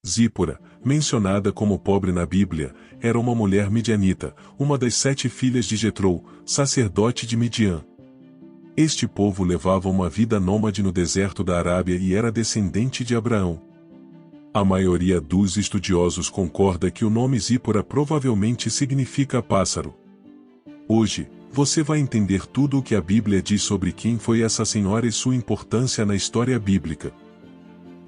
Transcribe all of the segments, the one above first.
Zípora, mencionada como pobre na Bíblia, era uma mulher midianita, uma das 7 filhas de Jetrou, sacerdote de Midian. Este povo levava uma vida nômade no deserto da Arábia e era descendente de Abraão. A maioria dos estudiosos concorda que o nome Zípora provavelmente significa pássaro. Hoje, você vai entender tudo o que a Bíblia diz sobre quem foi essa senhora e sua importância na história bíblica.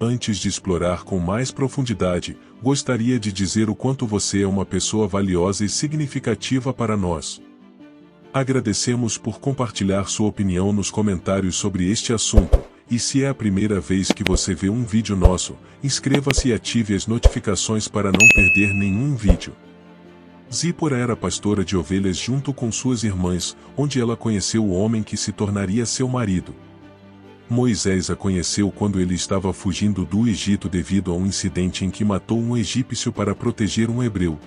Antes de explorar com mais profundidade, gostaria de dizer o quanto você é uma pessoa valiosa e significativa para nós. Agradecemos por compartilhar sua opinião nos comentários sobre este assunto, e se é a primeira vez que você vê um vídeo nosso, inscreva-se e ative as notificações para não perder nenhum vídeo. Zípora era pastora de ovelhas junto com suas irmãs, onde ela conheceu o homem que se tornaria seu marido. Moisés a conheceu quando ele estava fugindo do Egito devido a um incidente em que matou um egípcio para proteger um hebreu.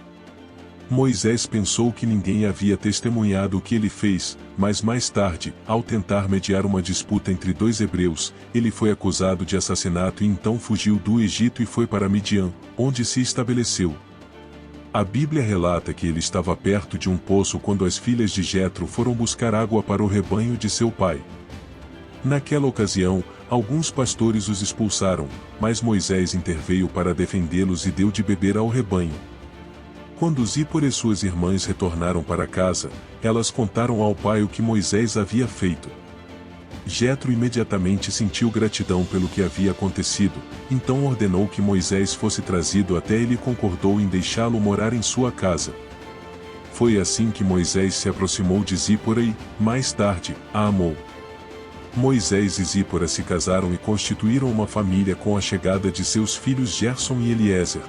Moisés pensou que ninguém havia testemunhado o que ele fez, mas mais tarde, ao tentar mediar uma disputa entre 2 hebreus, ele foi acusado de assassinato e então fugiu do Egito e foi para Midian, onde se estabeleceu. A Bíblia relata que ele estava perto de um poço quando as filhas de Jetro foram buscar água para o rebanho de seu pai. Naquela ocasião, alguns pastores os expulsaram, mas Moisés interveio para defendê-los e deu de beber ao rebanho. Quando Zípora e suas irmãs retornaram para casa, elas contaram ao pai o que Moisés havia feito. Jetro imediatamente sentiu gratidão pelo que havia acontecido, então ordenou que Moisés fosse trazido até ele e concordou em deixá-lo morar em sua casa. Foi assim que Moisés se aproximou de Zípora e, mais tarde, a amou. Moisés e Zípora se casaram e constituíram uma família com a chegada de seus filhos Gerson e Eliezer.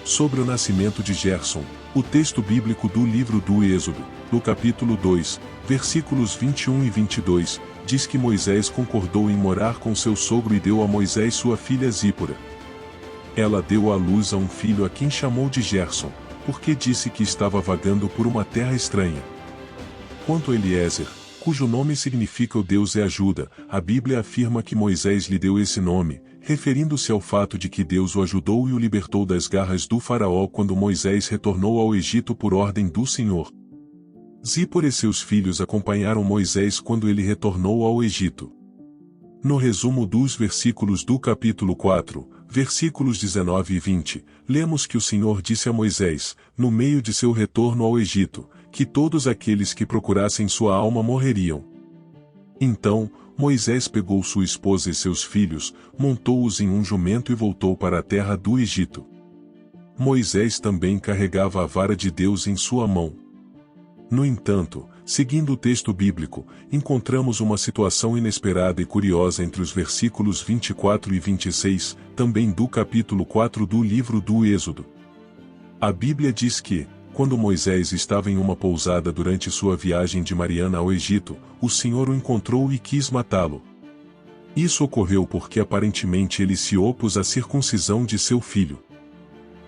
Sobre o nascimento de Gerson, o texto bíblico do livro do Êxodo, no capítulo 2, versículos 21 e 22, diz que Moisés concordou em morar com seu sogro e deu a Moisés sua filha Zípora. Ela deu à luz a um filho a quem chamou de Gerson, porque disse que estava vagando por uma terra estranha. Quanto a Eliezer, cujo nome significa o Deus é ajuda, a Bíblia afirma que Moisés lhe deu esse nome, referindo-se ao fato de que Deus o ajudou e o libertou das garras do faraó quando Moisés retornou ao Egito por ordem do Senhor. Zípora e seus filhos acompanharam Moisés quando ele retornou ao Egito. No resumo dos versículos do capítulo 4, versículos 19 e 20, lemos que o Senhor disse a Moisés, no meio de seu retorno ao Egito, que todos aqueles que procurassem sua alma morreriam. Então, Moisés pegou sua esposa e seus filhos, montou-os em um jumento e voltou para a terra do Egito. Moisés também carregava a vara de Deus em sua mão. No entanto, seguindo o texto bíblico, encontramos uma situação inesperada e curiosa entre os versículos 24 e 26, também do capítulo 4 do livro do Êxodo. A Bíblia diz que, quando Moisés estava em uma pousada durante sua viagem de Mariana ao Egito, o Senhor o encontrou e quis matá-lo. Isso ocorreu porque aparentemente ele se opôs à circuncisão de seu filho.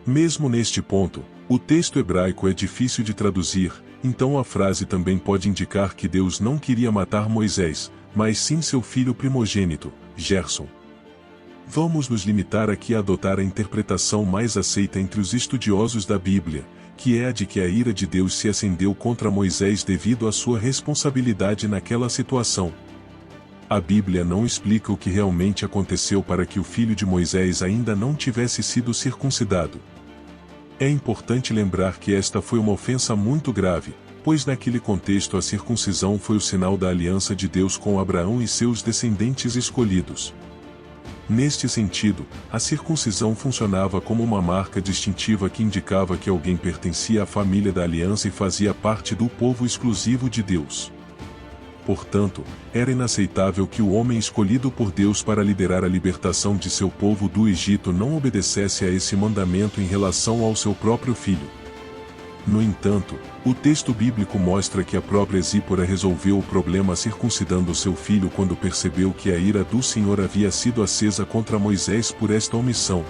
Mesmo neste ponto, o texto hebraico é difícil de traduzir, então a frase também pode indicar que Deus não queria matar Moisés, mas sim seu filho primogênito, Gerson. Vamos nos limitar aqui a adotar a interpretação mais aceita entre os estudiosos da Bíblia, que é a de que a ira de Deus se acendeu contra Moisés devido à sua responsabilidade naquela situação. A Bíblia não explica o que realmente aconteceu para que o filho de Moisés ainda não tivesse sido circuncidado. É importante lembrar que esta foi uma ofensa muito grave, pois naquele contexto a circuncisão foi o sinal da aliança de Deus com Abraão e seus descendentes escolhidos. Neste sentido, a circuncisão funcionava como uma marca distintiva que indicava que alguém pertencia à família da aliança e fazia parte do povo exclusivo de Deus. Portanto, era inaceitável que o homem escolhido por Deus para liderar a libertação de seu povo do Egito não obedecesse a esse mandamento em relação ao seu próprio filho. No entanto, o texto bíblico mostra que a própria Zípora resolveu o problema circuncidando seu filho quando percebeu que a ira do Senhor havia sido acesa contra Moisés por esta omissão.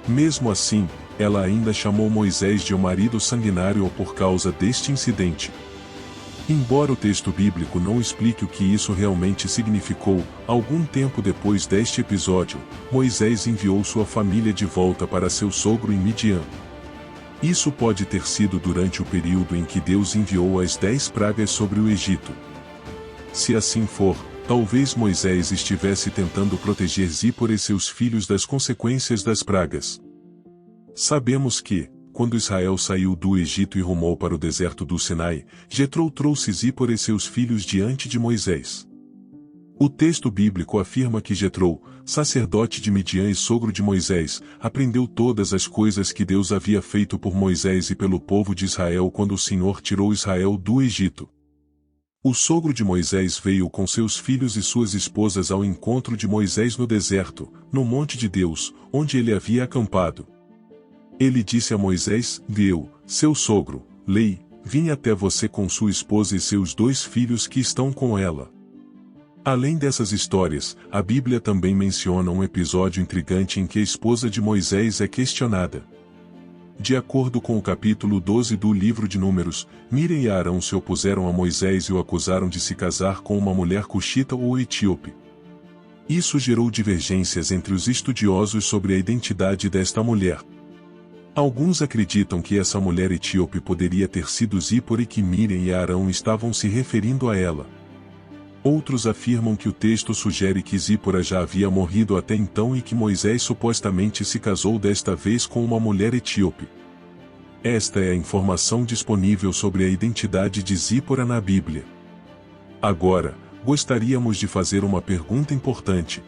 Mesmo assim, ela ainda chamou Moisés de um marido sanguinário por causa deste incidente. Embora o texto bíblico não explique o que isso realmente significou, algum tempo depois deste episódio, Moisés enviou sua família de volta para seu sogro em Midian. Isso pode ter sido durante o período em que Deus enviou as 10 pragas sobre o Egito. Se assim for, talvez Moisés estivesse tentando proteger Zípora e seus filhos das consequências das pragas. Sabemos que, quando Israel saiu do Egito e rumou para o deserto do Sinai, Jetrô trouxe Zípora e seus filhos diante de Moisés. O texto bíblico afirma que Jetrô, sacerdote de Midian e sogro de Moisés, aprendeu todas as coisas que Deus havia feito por Moisés e pelo povo de Israel quando o Senhor tirou Israel do Egito. O sogro de Moisés veio com seus filhos e suas esposas ao encontro de Moisés no deserto, no monte de Deus, onde ele havia acampado. Ele disse a Moisés: Eu, seu sogro, Lei, vim até você com sua esposa e seus 2 filhos que estão com ela. Além dessas histórias, a Bíblia também menciona um episódio intrigante em que a esposa de Moisés é questionada. De acordo com o capítulo 12 do livro de Números, Miriam e Arão se opuseram a Moisés e o acusaram de se casar com uma mulher cuxita ou etíope. Isso gerou divergências entre os estudiosos sobre a identidade desta mulher. Alguns acreditam que essa mulher etíope poderia ter sido Zípora e que Miriam e Arão estavam se referindo a ela. Outros afirmam que o texto sugere que Zípora já havia morrido até então e que Moisés supostamente se casou desta vez com uma mulher etíope. Esta é a informação disponível sobre a identidade de Zípora na Bíblia. Agora, gostaríamos de fazer uma pergunta importante.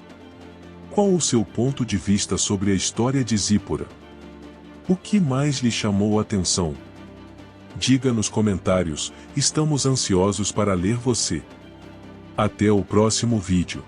Qual o seu ponto de vista sobre a história de Zípora? O que mais lhe chamou a atenção? Diga nos comentários, estamos ansiosos para ler você. Até o próximo vídeo.